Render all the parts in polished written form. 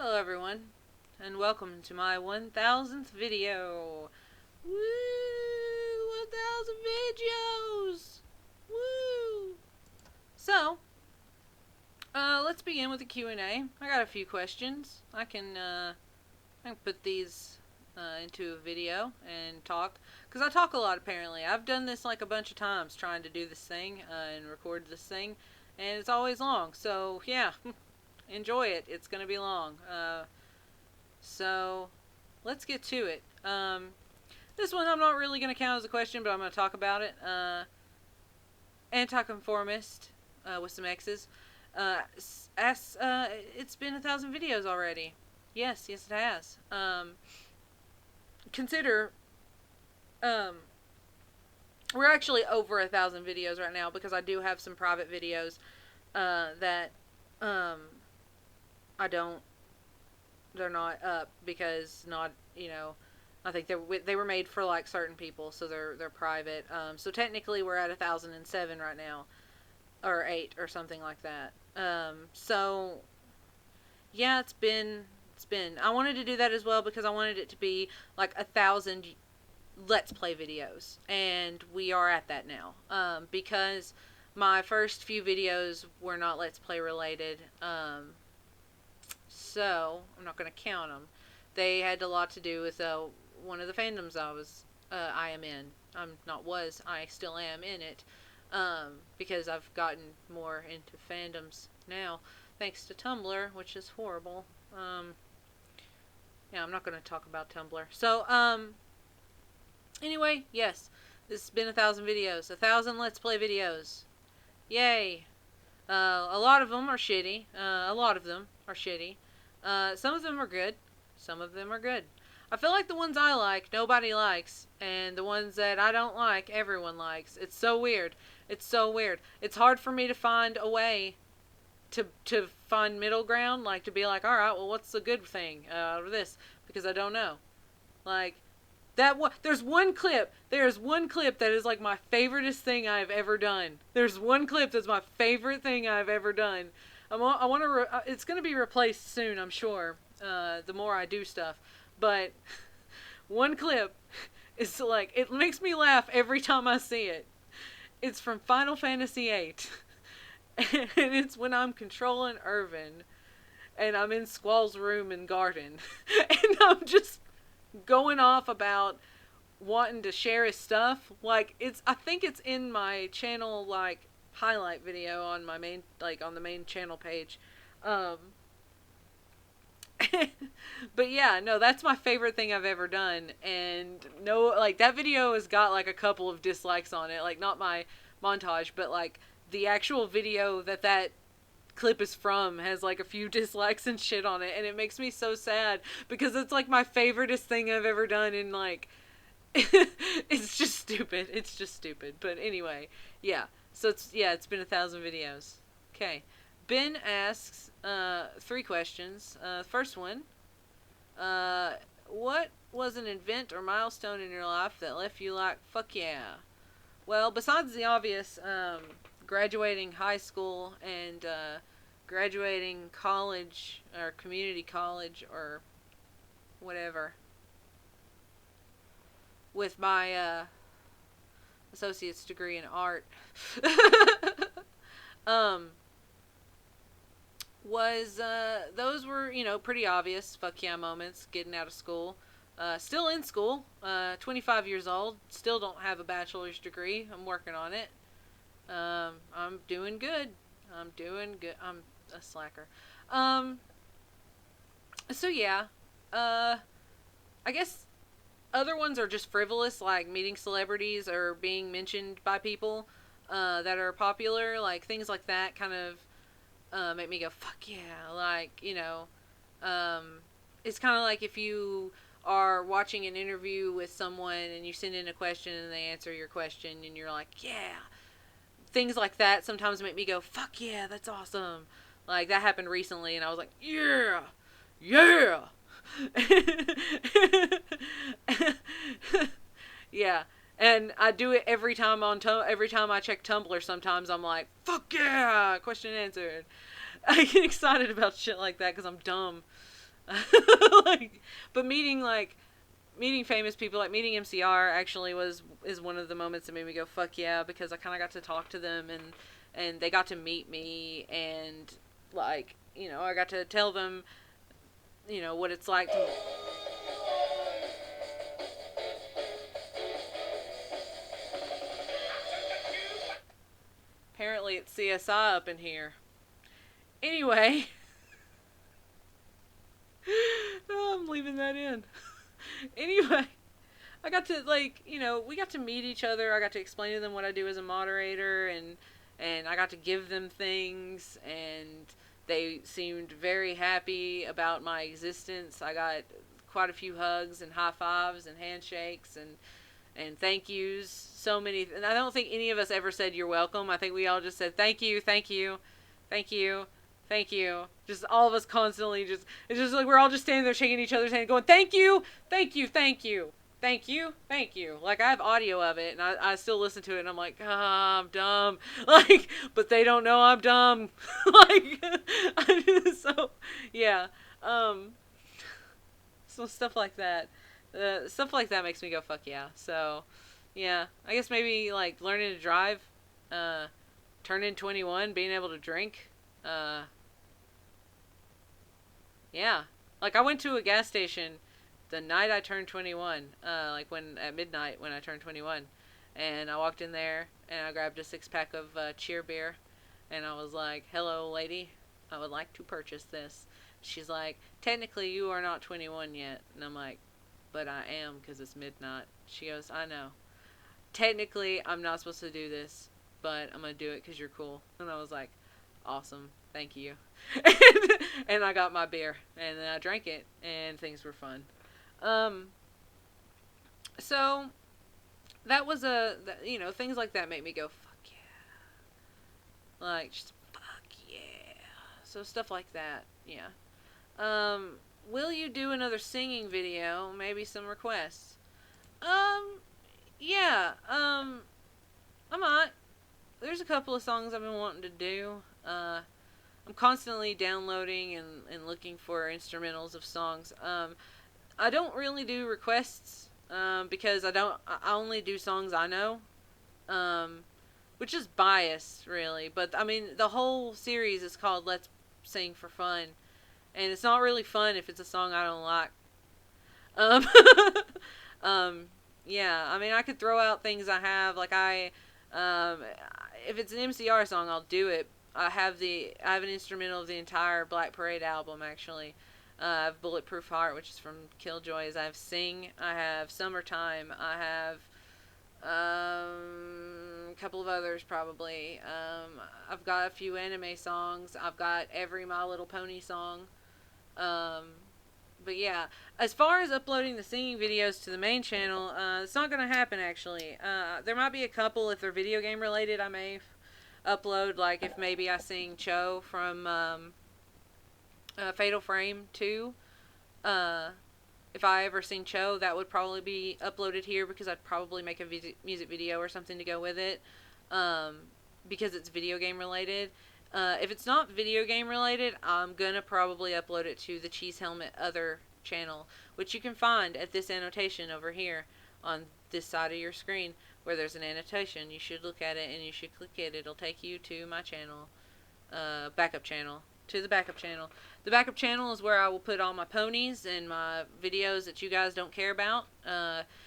Hello everyone, and welcome to my 1000th video. Woo! 1000 videos! Woo! So, let's begin with the Q&A. I got a few questions. I can put these into a video and talk. Because I talk a lot apparently. I've done this like a bunch of times trying to do this thing and record this thing. And it's always long. So, yeah. Enjoy it. It's going to be long. So, let's get to it. This one I'm not really going to count as a question, but I'm going to talk about it. Anti-conformist with some X's. It's been 1,000 videos already. Yes, it has. Consider, we're actually over 1,000 videos right now because I do have some private videos that they're not up because I think they were made for like certain people, so they're private. So technically we're at 1,007 right now, or 8 or something like that. So yeah, it's been. I wanted to do that as well because I wanted it to be like 1,000 Let's Play videos, and we are at that now. Because my first few videos were not Let's Play related. So I'm not going to count them. They had a lot to do with one of the fandoms I am in. I still am in it. Because I've gotten more into fandoms now, thanks to Tumblr, which is horrible. Yeah, I'm not going to talk about Tumblr. So, anyway, yes, this has been 1,000 videos. 1,000 Let's Play videos. Yay! A lot of them are shitty. Some of them are good. Some of them are good. I feel like the ones I like, nobody likes. And the ones that I don't like, everyone likes. It's so weird. It's hard for me to find a way to find middle ground. Like, to be like, alright, well, what's the good thing out of this? Because I don't know. Like, there's one clip that is like my favoriteest thing I've ever done. There's one clip that's my favorite thing I've ever done. It's going to be replaced soon, I'm sure, the more I do stuff. But one clip is like, it makes me laugh every time I see it. It's from Final Fantasy VIII. And it's when I'm controlling Irvin. And I'm in Squall's room and garden. And I'm just going off about wanting to share his stuff. Like, I think it's in my channel, like, highlight video on my main, like, on the main channel page. But yeah, no, that's my favorite thing I've ever done. And no, like, that video has got like a couple of dislikes on it. Like, not my montage, but like the actual video that clip is from has like a few dislikes and shit on it. And it makes me so sad because it's like my favoriteest thing I've ever done. And like, it's just stupid. But anyway, yeah. So it's been 1,000 videos. Okay. Ben asks 3 questions. First one, what was an event or milestone in your life that left you like, fuck yeah? Well, besides the obvious, graduating high school and graduating college or community college or whatever with my associate's degree in art. Those were, pretty obvious fuck yeah moments. Getting out of school, still in school, 25 years old, still don't have a bachelor's degree. I'm working on it. I'm doing good. I'm a slacker. So yeah, I guess other ones are just frivolous, like meeting celebrities or being mentioned by people that are popular, like things like that kind of make me go, fuck yeah. Like, it's kind of like if you are watching an interview with someone and you send in a question and they answer your question and you're like, yeah. Things like that sometimes make me go, fuck yeah, that's awesome. Like, that happened recently and I was like, yeah, yeah. Yeah. And I do it every time every time I check Tumblr. Sometimes I'm like, fuck yeah, question answered. I get excited about shit like that because I'm dumb. like, but meeting famous people, like meeting MCR actually is one of the moments that made me go fuck yeah, because I kind of got to talk to them, and they got to meet me, and like, you know, I got to tell them, you know, what it's like to. Apparently it's CSI up in here. Anyway, oh, I'm leaving that in. Anyway, I got to, like, you know, we got to meet each other. I got to explain to them what I do as a moderator, and I got to give them things, and they seemed very happy about my existence. I got quite a few hugs and high fives and handshakes and thank yous. So many, and I don't think any of us ever said you're welcome. I think we all just said thank you, thank you, thank you, thank you. Just all of us constantly just, it's just like we're all just standing there shaking each other's hand going thank you, thank you, thank you. Thank you, thank you. Like, I have audio of it, and I still listen to it, and I'm like, I'm dumb. Like, but they don't know I'm dumb. Like, so, yeah. Um, so stuff like that. Stuff like that makes me go, fuck yeah. So, yeah. I guess maybe, like, learning to drive, turning 21, being able to drink, yeah. Like, I went to a gas station the night I turned 21, like at midnight when I turned 21, and I walked in there and I grabbed a 6-pack of cheer beer, and I was like, "Hello, lady, I would like to purchase this." She's like, "Technically, you are not 21 yet," and I'm like, "But I am because it's midnight." She goes, "I know. Technically, I'm not supposed to do this, but I'm gonna do it because you're cool." And I was like, "Awesome, thank you." And I got my beer and then I drank it, and things were fun. Um, so that was you know, things like that make me go, fuck yeah. Like, just fuck yeah. So stuff like that, yeah. Um, will you do another singing video? Maybe some requests. Yeah, I might. There's a couple of songs I've been wanting to do. I'm constantly downloading and looking for instrumentals of songs. I don't really do requests because I only do songs I know, which is biased really. But I mean, the whole series is called Let's Sing for Fun, and it's not really fun if it's a song I don't like. Um, um, yeah, I mean, I could throw out things I have, like um, if it's an MCR song, I'll do it. I have an instrumental of the entire Black Parade album actually. I have Bulletproof Heart, which is from Killjoys. I have Sing. I have Summertime. I have a couple of others probably. I've got a few anime songs. I've got every My Little Pony song. But yeah, as far as uploading the singing videos to the main channel, it's not going to happen actually. There might be a couple if they're video game related. I may upload, like if maybe I sing Cho from Fatal Frame 2. If I ever sing Cho, that would probably be uploaded here because I'd probably make a music video or something to go with it, because it's video game related. If it's not video game related, I'm gonna probably upload it to the cheeshelmet other channel, which you can find at this annotation over here on this side of your screen where there's an annotation. You should look at it and you should click it. It'll take you to my channel, backup channel. To the backup channel. The backup channel is where I will put all my ponies and my videos that you guys don't care about.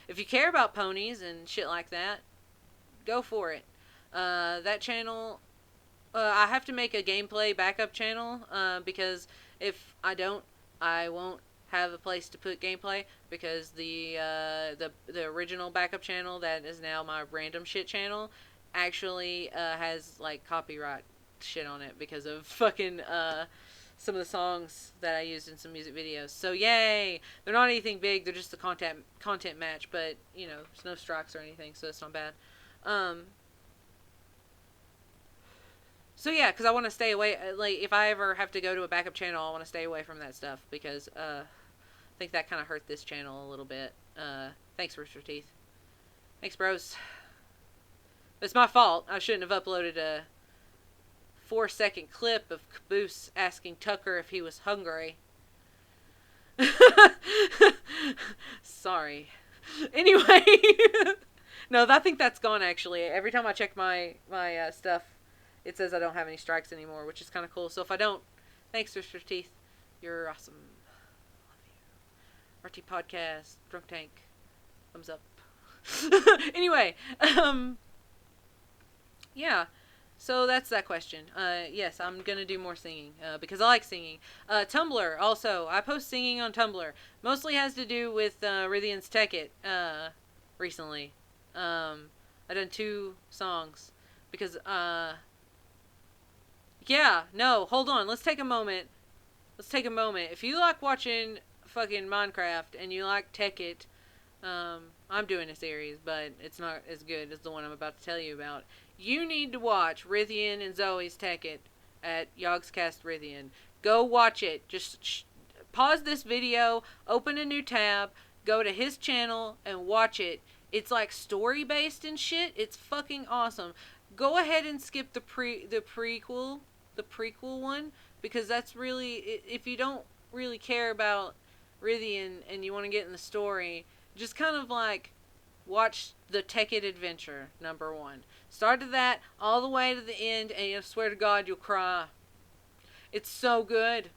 If you care about ponies and shit like that, go for it. That channel, I have to make a gameplay backup channel, because if I don't, I won't have a place to put gameplay, because the original backup channel that is now my random shit channel actually has like copyright shit on it because of fucking some of the songs that I used in some music videos. So yay! They're not anything big, they're just the content match, but you know, there's no strikes or anything, so it's not bad. So yeah, because I want to stay away, like if I ever have to go to a backup channel, I want to stay away from that stuff, because I think that kind of hurt this channel a little bit. Thanks, Rooster Teeth. Thanks, bros. It's my fault. I shouldn't have uploaded a 4-second clip of Caboose asking Tucker if he was hungry. Sorry. Anyway, no, I think that's gone actually. Every time I check my stuff, it says I don't have any strikes anymore, which is kind of cool. So if I don't, thanks, Sister Teeth. You're awesome. Love you. RT Podcast, Drunk Tank, thumbs up. Anyway, yeah. So that's that question. Yes, I'm gonna do more singing because I like singing. Tumblr also. I post singing on Tumblr. Mostly has to do with Rithian's Tech It recently. I done 2 songs because yeah, no, hold on. Let's take a moment. If you like watching fucking Minecraft and you like Tech It, I'm doing a series, but it's not as good as the one I'm about to tell you about. You need to watch Rithian and Zoe's Tech It at Yogscast Rithian. Go watch it. Just pause this video, open a new tab, go to his channel, and watch it. It's like story based and shit. It's fucking awesome. Go ahead and skip the prequel one, because that's really, if you don't really care about Rithian and you want to get in the story, just kind of like watch the Tech It Adventure #1. Start to that all the way to the end, and I swear to God, you'll cry. It's so good.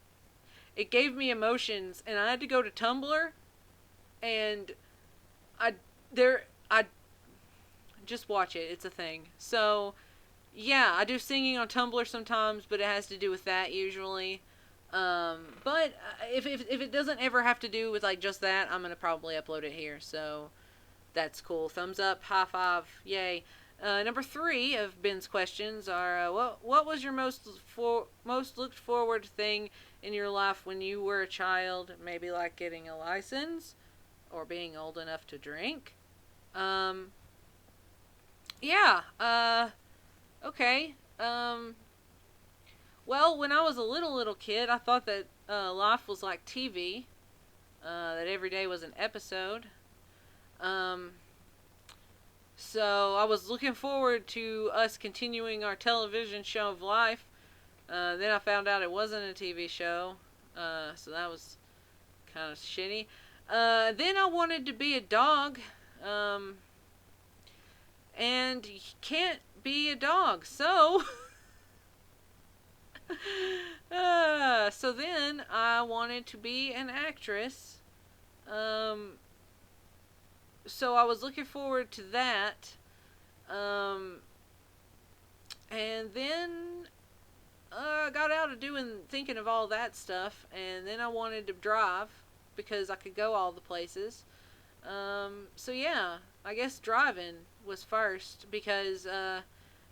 It gave me emotions, and I had to go to Tumblr, and I just watch it. It's a thing. So yeah, I do singing on Tumblr sometimes, but it has to do with that usually. But if it doesn't ever have to do with like just that, I'm gonna probably upload it here. So that's cool. Thumbs up, high five, yay. Number 3 of Ben's questions are, what was your most looked forward thing in your life when you were a child? Maybe like getting a license or being old enough to drink. Yeah. Okay. Well, when I was a little kid, I thought that life was like TV. That every day was an episode. So I was looking forward to us continuing our television show of life. Then I found out it wasn't a TV show. So that was kind of shitty. Then I wanted to be a dog. And you can't be a dog. So so then I wanted to be an actress. So I was looking forward to that. And then I got out of thinking of all that stuff, and then I wanted to drive because I could go all the places. So yeah, I guess driving was first because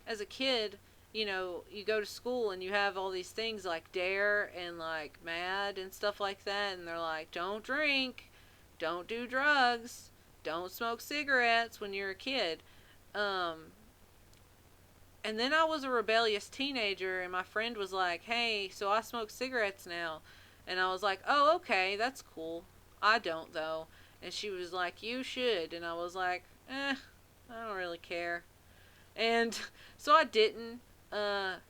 as a kid, you know, you go to school and you have all these things like Dare and like Mad and stuff like that, and they're like, don't drink, don't do drugs, don't smoke cigarettes when you're a kid. And then I was a rebellious teenager, and my friend was like, hey, so I smoke cigarettes now. And I was like, oh, okay, that's cool. I don't, though. And she was like, you should. And I was like, I don't really care. And so I didn't. And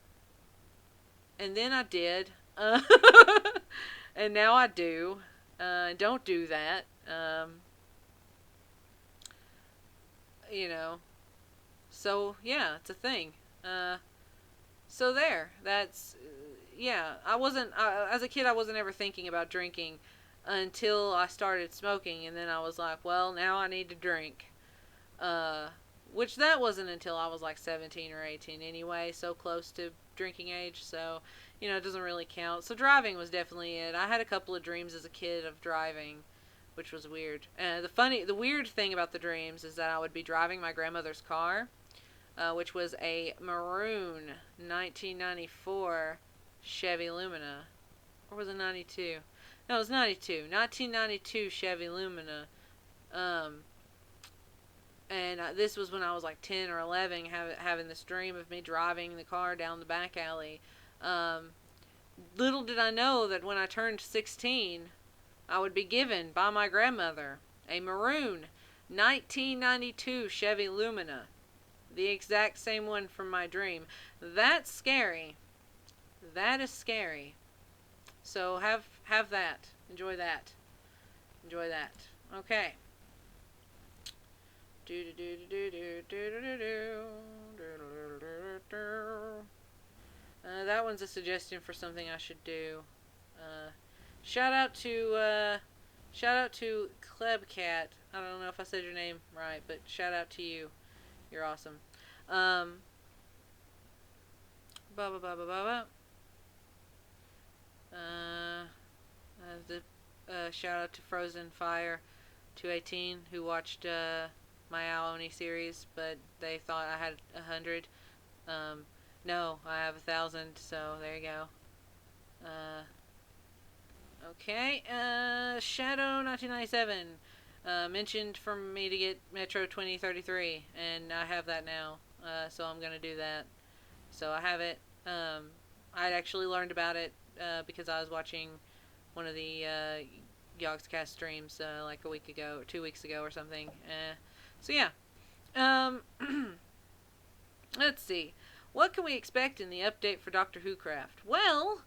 then I did. And now I do. Don't do that. You know. So, yeah, it's a thing. So there. That's, yeah. As a kid, I wasn't ever thinking about drinking until I started smoking. And then I was like, well, now I need to drink. Which that wasn't until I was like 17 or 18 anyway, so close to drinking age, so, you know, it doesn't really count. So driving was definitely it. I had a couple of dreams as a kid of driving, which was weird. The weird thing about the dreams is that I would be driving my grandmother's car, which was a maroon 1994 Chevy Lumina. Or was it 92? No, it was 92. 1992 Chevy Lumina. And this was when I was like 10 or 11, having this dream of me driving the car down the back alley. Little did I know that when I turned 16, I would be given by my grandmother a maroon 1992 Chevy Lumina. The exact same one from my dream. That's scary. That is scary. So have that. Enjoy that. Enjoy that. Okay. That one's a suggestion for something I should do. Uh, shout out to Klebcat. I don't know if I said your name right, but shout out to you. You're awesome. Um, ba ba ba ba ba ba. The shout out to Frozen Fire 218 who watched my Aoni series, but they thought I had 100. No, I have 1,000. So there you go. Okay. Shadow 1997 mentioned for me to get Metro 2033, and I have that now. So I'm gonna do that. So I have it. I'd actually learned about it because I was watching one of the Yogscast streams like a week ago or 2 weeks ago or something. So yeah. Um, let's see. What can we expect in the update for Doctor Who Craft? Well,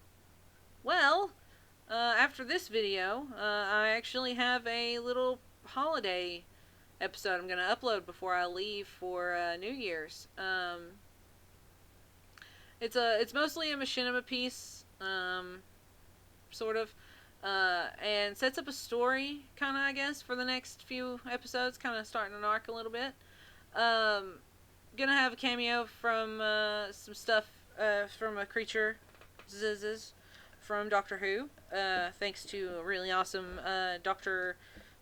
after this video, I actually have a little holiday episode I'm going to upload before I leave for New Year's. It's mostly a machinima piece, sort of, and sets up a story, kind of, I guess, for the next few episodes, kind of starting an arc a little bit. Gonna have a cameo from some stuff from a creature, Zzzz, from Doctor Who, thanks to a really awesome Doctor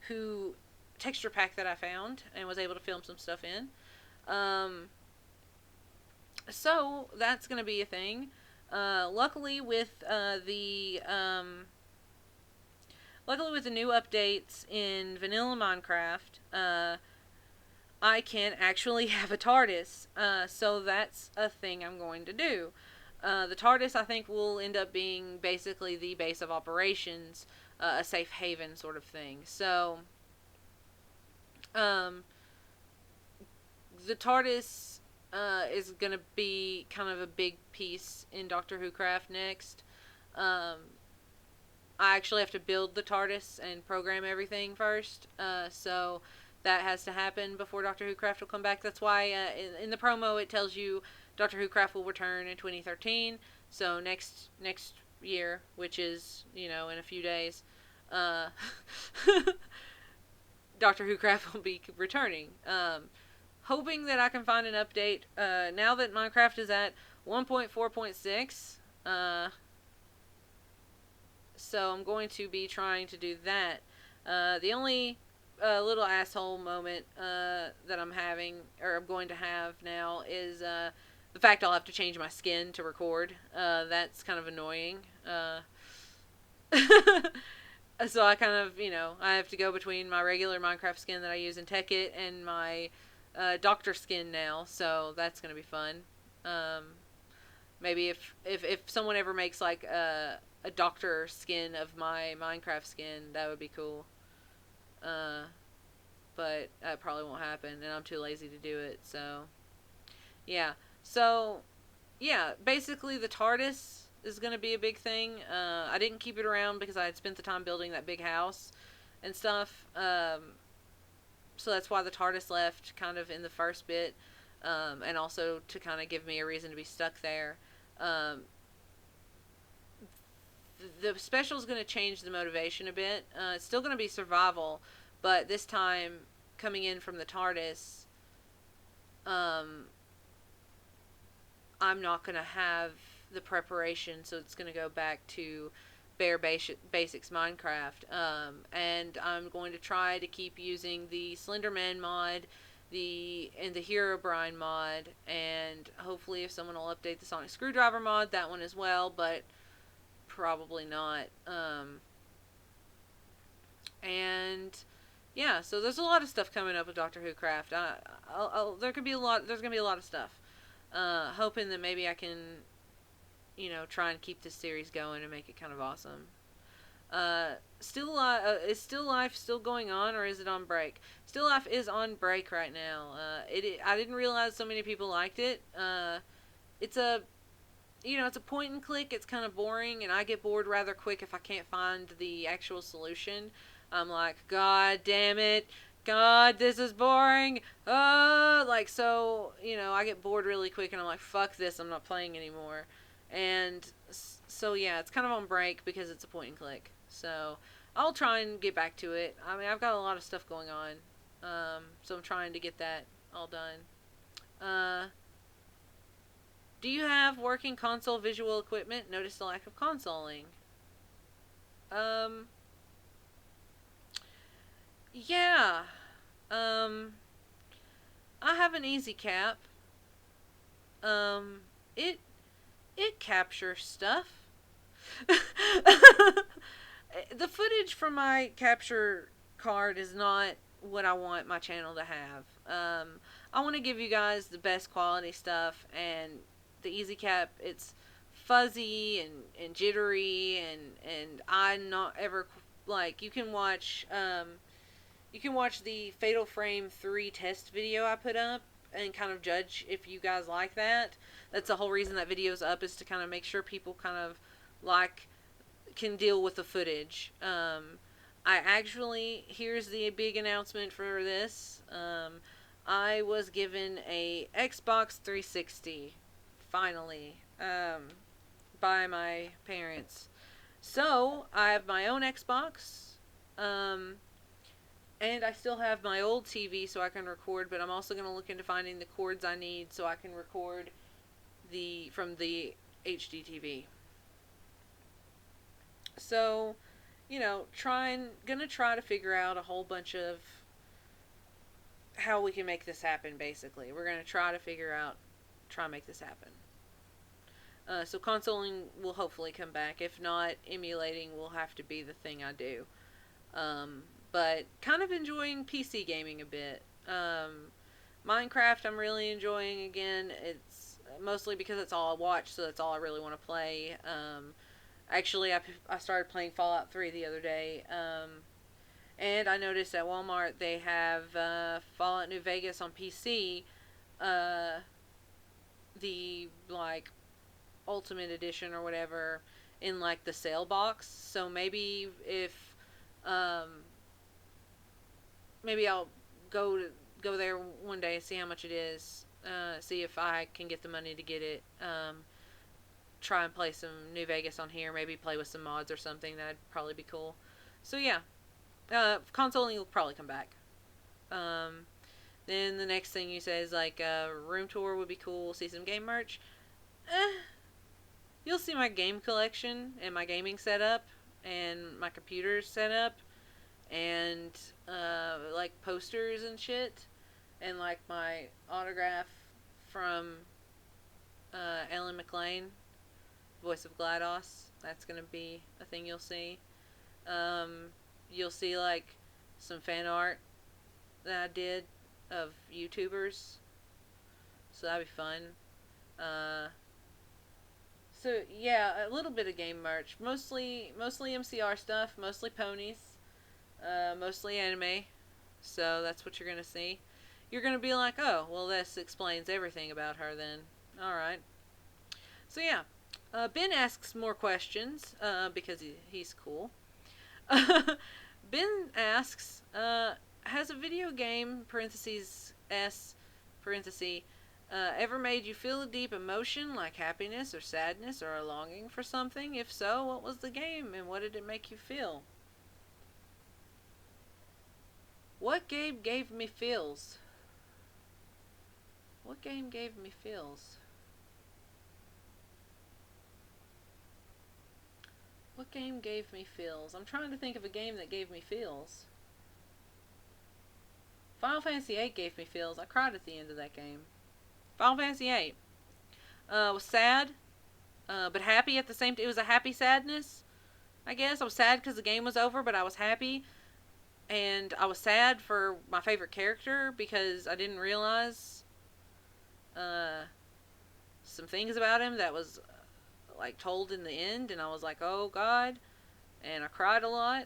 Who texture pack that I found and was able to film some stuff in. So that's gonna be a thing. Luckily with the new updates in vanilla Minecraft, I can actually have a TARDIS. So that's a thing I'm going to do. The TARDIS, I think, will end up being basically the base of operations, a safe haven sort of thing. So, the TARDIS is going to be kind of a big piece in Doctor Who Craft next. I actually have to build the TARDIS and program everything first. So that has to happen before Doctor Who Craft will come back. That's why in the promo it tells you Doctor Who Craft will return in 2013. So next year, which is, in a few days, Doctor Who Craft will be returning. Hoping that I can find an update. Now that Minecraft is at 1.4.6, so I'm going to be trying to do that. The only little asshole moment that I'm having, or I'm going to have now, is the fact I'll have to change my skin to record. That's kind of annoying. So I kind of, I have to go between my regular Minecraft skin that I use in Tekkit and my doctor skin now, so that's going to be fun. Maybe if someone ever makes like a doctor skin of my Minecraft skin, that would be cool. But that probably won't happen, and I'm too lazy to do it, so yeah. So, yeah, basically the TARDIS is going to be a big thing. I didn't keep it around because I had spent the time building that big house and stuff. So that's why the TARDIS left kind of in the first bit, and also to kind of give me a reason to be stuck there. The special is going to change the motivation a bit. It's still going to be survival, but this time coming in from the TARDIS, I'm not going to have the preparation, so it's going to go back to bare basics Minecraft. And I'm going to try to keep using the Slenderman mod, the Herobrine mod, and hopefully if someone will update the Sonic Screwdriver mod, that one as well, but probably not. And yeah, so there's a lot of stuff coming up with Doctor Who Craft. There's gonna be a lot of stuff. Hoping that maybe I can, try and keep this series going and make it kind of awesome. Is Still Life still going on, or is it on break? Still Life is on break right now. I didn't realize so many people liked it. It's a point and click. It's kind of boring, and I get bored rather quick if I can't find the actual solution. I'm like, God damn it. God, this is boring. Like, so, I get bored really quick and I'm like, fuck this, I'm not playing anymore. And so, yeah, it's kind of on break because it's a point and click. So, I'll try and get back to it. I mean, I've got a lot of stuff going on. So I'm trying to get that all done. Uh, do you have working console visual equipment? Notice the lack of consoling. Um, yeah. Um, I have an easy cap. Um, it it captures stuff. The footage from my capture card is not what I want my channel to have. I want to give you guys the best quality stuff, and the easy cap, it's fuzzy and jittery, and I'm not ever like, you can watch the Fatal Frame 3 test video I put up and kind of judge if you guys like that. That's the whole reason that video's up, is to kind of make sure people kind of like can deal with the footage. I actually, here's the big announcement for this. I was given a Xbox 360 finally, by my parents. So I have my own Xbox. And I still have my old TV so I can record, but I'm also going to look into finding the cords I need so I can record from the HD TV. So, gonna try to figure out a whole bunch of how we can make this happen, basically. We're gonna try and make this happen. So consoling will hopefully come back. If not, emulating will have to be the thing I do. But kind of enjoying PC gaming a bit. Minecraft I'm really enjoying again. It's mostly because it's all I watch, so that's all I really want to play. Actually, I started playing Fallout 3 the other day, and I noticed at Walmart they have Fallout New Vegas on PC, the like Ultimate Edition or whatever, in like the sale box. So maybe if maybe I'll go there one day and see how much it is. See if I can get the money to get it. Try and play some New Vegas on here. Maybe play with some mods or something. That'd probably be cool. So yeah, consoling will probably come back. Then the next thing you say is like room tour would be cool. See some game merch. You'll see my game collection and my gaming setup and my computer setup and like posters and shit, and like my autograph from Ellen McLean, voice of GLaDOS. That's gonna be a thing you'll see. You'll see like some fan art that I did of YouTubers, so that'd be fun. So yeah, a little bit of game merch, mostly MCR stuff, mostly ponies, mostly anime. So that's what you're gonna see. You're gonna be like, oh, well, this explains everything about her then. All right. So yeah, Ben asks more questions because he's cool. Ben asks, has a video game (S) ever made you feel a deep emotion like happiness or sadness or a longing for something? If so, what was the game and what did it make you feel? What game gave me feels? What game gave me feels? What game gave me feels? I'm trying to think of a game that gave me feels. Final Fantasy VIII gave me feels. I cried at the end of that game. Final Fantasy VIII. Was sad, but happy at the same time. It was a happy sadness, I guess. I was sad because the game was over, but I was happy. And I was sad for my favorite character because I didn't realize some things about him that was like told in the end, and I was like, oh god, and I cried a lot.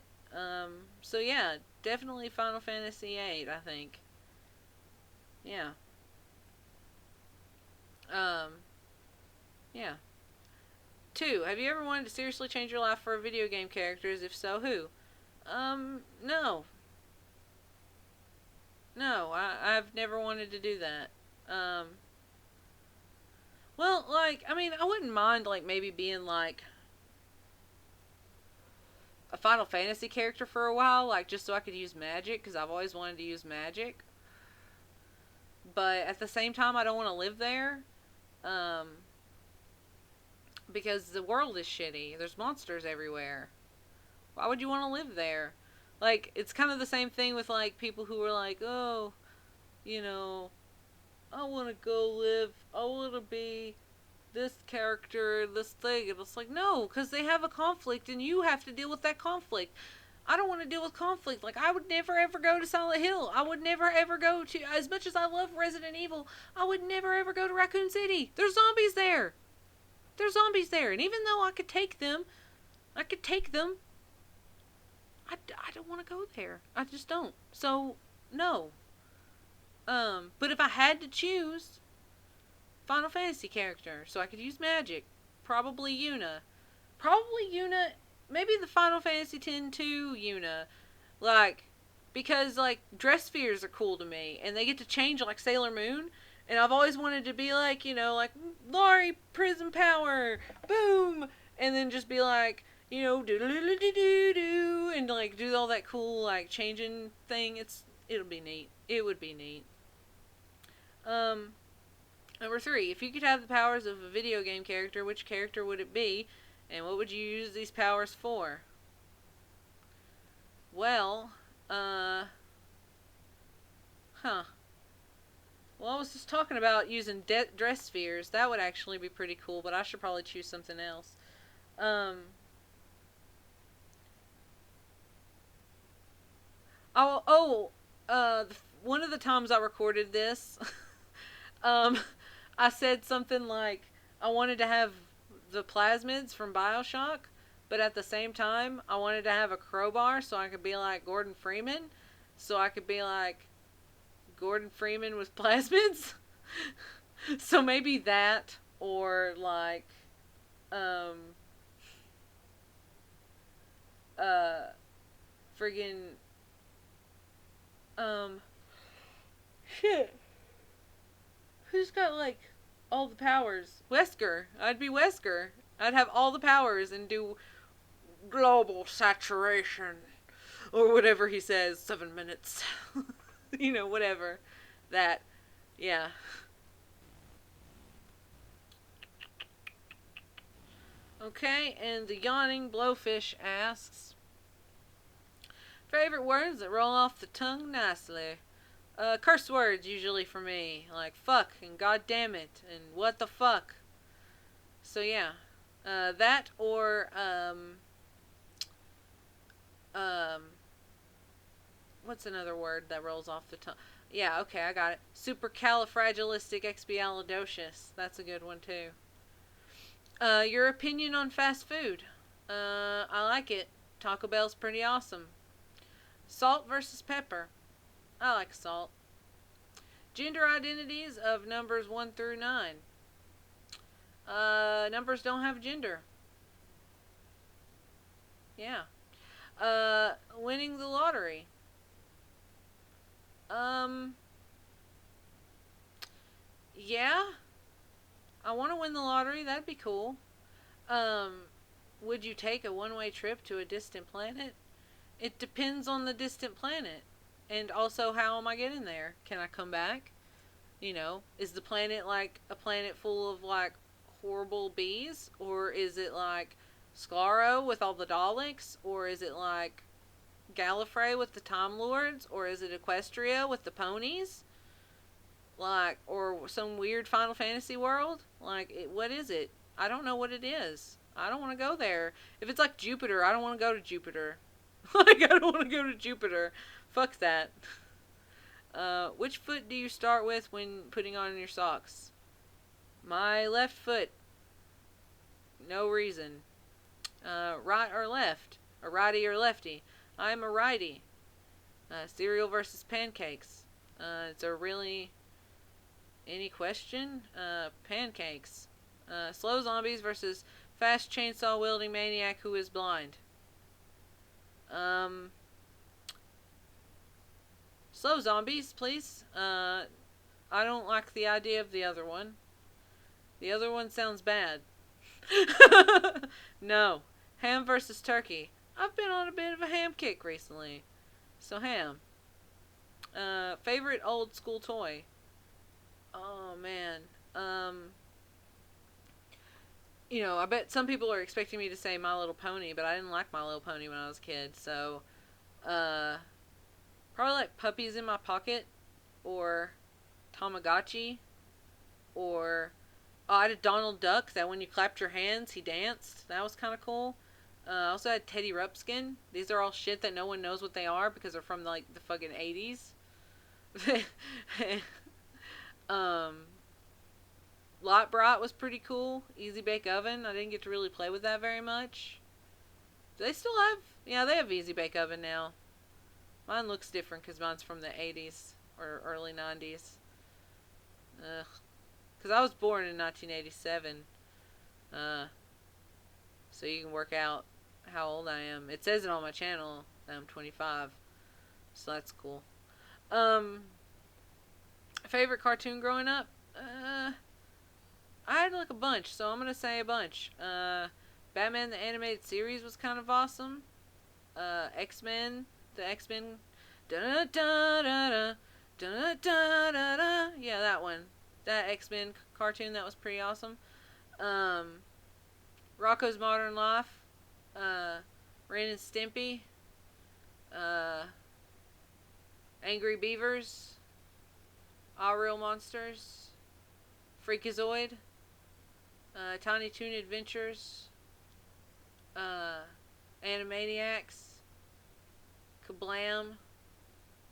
So yeah, definitely Final Fantasy VIII, I think. Yeah. Yeah. 2. Have you ever wanted to seriously change your life for a video game characters? If so, who? No. No, I've never wanted to do that. Well, like, I mean, I wouldn't mind, like, maybe being, like, a Final Fantasy character for a while, like, just so I could use magic, because I've always wanted to use magic. But at the same time, I don't want to live there, um, because the world is shitty. There's monsters everywhere. Why would you want to live there? Like, it's kind of the same thing with, like, people who are like, oh, you know, I want to go live, I want to be this character, this thing. And it's like, no, because they have a conflict and you have to deal with that conflict. I don't want to deal with conflict. Like, I would never ever go to Silent Hill. I would never ever go to, as much as I love Resident Evil, I would never ever go to Raccoon City. There's zombies there. There's zombies there. And even though I could take them, I don't want to go there. I just don't. So, no. But if I had to choose, Final Fantasy character, so I could use magic, probably Yuna. Probably Yuna, maybe the Final Fantasy X-2 Yuna. Like, because, like, dress spheres are cool to me, and they get to change like Sailor Moon, and I've always wanted to be like, you know, like, Laurie, Prism Power, boom, and then just be like, you know, do and like do all that cool like changing thing. It'll be neat. It would be neat. Um, Number 3, if you could have the powers of a video game character, which character would it be, and what would you use these powers for? Well, huh. Well, I was just talking about using dress spheres. That would actually be pretty cool, but I should probably choose something else. Um, one of the times I recorded this, um, I said something like I wanted to have the plasmids from Bioshock, but at the same time, I wanted to have a crowbar so I could be like Gordon Freeman. So I could be like Gordon Freeman with plasmids. So maybe that, or like, um, uh, friggin', um, shit. Who's got like all the powers? Wesker. I'd be Wesker. I'd have all the powers and do global saturation. Or whatever he says, 7 minutes. You know, whatever. That. Yeah. Okay, and the yawning blowfish asks, favorite words that roll off the tongue nicely? Curse words usually for me, like fuck and god damn it and what the fuck. So yeah, that or um, what's another word that rolls off the tongue? Yeah, okay, I got it. Supercalifragilisticexpialidocious. That's a good one too. Your opinion on fast food? I like it. Taco Bell's pretty awesome. Salt versus pepper. I like salt. Gender identities of numbers 1 through 9. Numbers don't have gender. Yeah. Winning the lottery. Yeah. I want to win the lottery. That'd be cool. Um, would you take a one-way trip to a distant planet? It depends on the distant planet. And also, how am I getting there? Can I come back? You know, is the planet like a planet full of like horrible bees? Or is it like Skaro with all the Daleks? Or is it like Gallifrey with the Time Lords? Or is it Equestria with the ponies? Like, or some weird Final Fantasy world? Like, what is it? I don't know what it is. I don't want to go there. If it's like Jupiter, I don't want to go to Jupiter. Like, I don't want to go to Jupiter. Fuck that. Which foot do you start with when putting on your socks? My left foot. No reason. Right or left? A righty or lefty? I'm a righty. Cereal versus pancakes. It's a really... Any question? Pancakes. Slow zombies versus fast chainsaw wielding maniac who is blind. Slow zombies, please. I don't like the idea of the other one. The other one sounds bad. No. Ham versus turkey. I've been on a bit of a ham kick recently. So ham. Favorite old school toy. Oh man. I bet some people are expecting me to say My Little Pony, but I didn't like My Little Pony when I was a kid, so probably like Puppies in My Pocket, or Tamagotchi, or I had a Donald Duck that when you clapped your hands, he danced. That was kind of cool. I also had Teddy Ruxpin. These are all shit that no one knows what they are because they're from like the fucking 80s. Lot Brat was pretty cool. Easy Bake Oven. I didn't get to really play with that very much. Do they still have? Yeah, they have Easy Bake Oven now. Mine looks different because mine's from the 80s or early 90s. Ugh. Because I was born in 1987. So you can work out how old I am. It says it on my channel that I'm 25. So that's cool. Favorite cartoon growing up? I had like a bunch, so I'm gonna say a bunch. Batman the Animated Series was kind of awesome. X-Men, the X-Men. Da da da da da da da da. Yeah, that one. That X-Men cartoon, that was pretty awesome. Rocko's Modern Life. Ren and Stimpy. Angry Beavers. All Real Monsters. Freakazoid. Tiny Toon Adventures. Animaniacs. Kablam.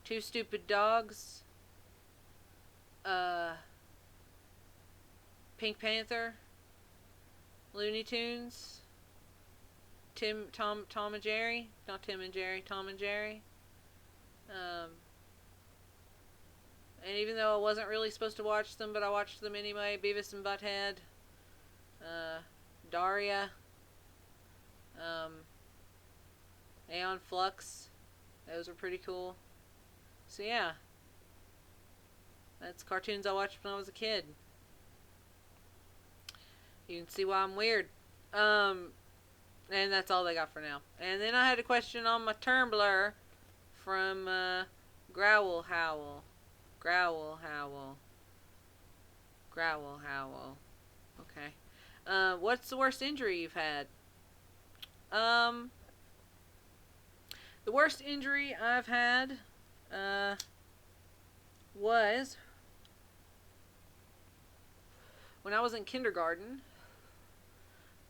Two Stupid Dogs. Pink Panther. Looney Tunes. Tom and Jerry. Not Tim and Jerry, Tom and Jerry. And even though I wasn't really supposed to watch them, but I watched them anyway. Beavis and Butthead. Daria. Aeon Flux. Those were pretty cool. So yeah. That's cartoons I watched when I was a kid. You can see why I'm weird. And that's all they got for now. And then I had a question on my Tumblr from Growl Howl. Growl Howl. Growl Howl. Okay. What's the worst injury you've had? The worst injury I've had was when I was in kindergarten.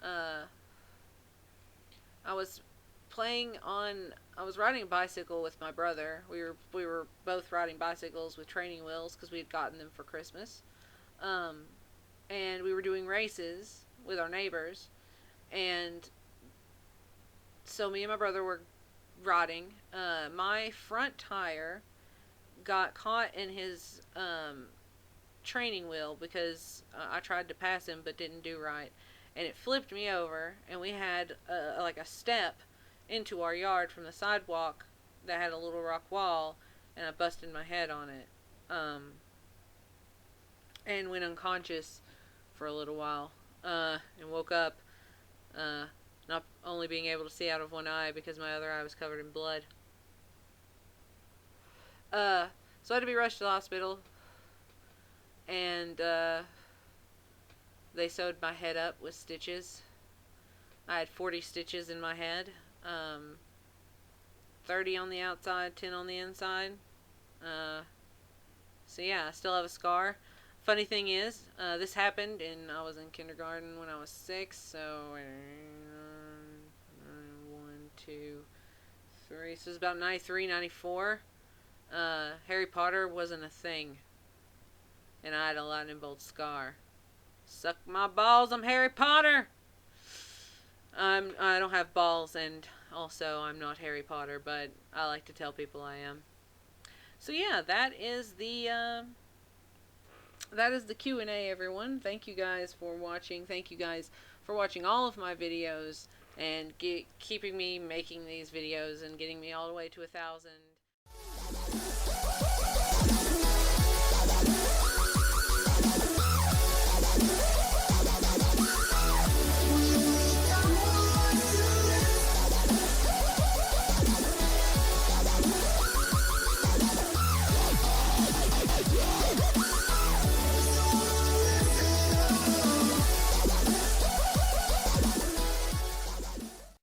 I was riding a bicycle with my brother. We were both riding bicycles with training wheels because we had gotten them for Christmas. And we were doing races with our neighbors. And so me and my brother were riding. My front tire got caught in his training wheel because I tried to pass him but didn't do right. And it flipped me over, and we had like a step into our yard from the sidewalk that had a little rock wall, and I busted my head on it. And went unconscious for a little while, and woke up not only being able to see out of one eye because my other eye was covered in blood. So I had to be rushed to the hospital, and they sewed my head up with stitches. I had 40 stitches in my head. 30 on the outside, 10 on the inside. So yeah, I still have a scar. Funny thing is, this happened I was in kindergarten when I was 6, so 1, 2, 3, so it was about 93, 94. Harry Potter wasn't a thing, and I had a lightning bolt scar. Suck my balls, I'm Harry Potter! I don't have balls, and also I'm not Harry Potter, but I like to tell people I am. So yeah, that is the Q&A, everyone. Thank you guys for watching. Thank you guys for watching all of my videos and keeping me making these videos and getting me all the way to 1,000.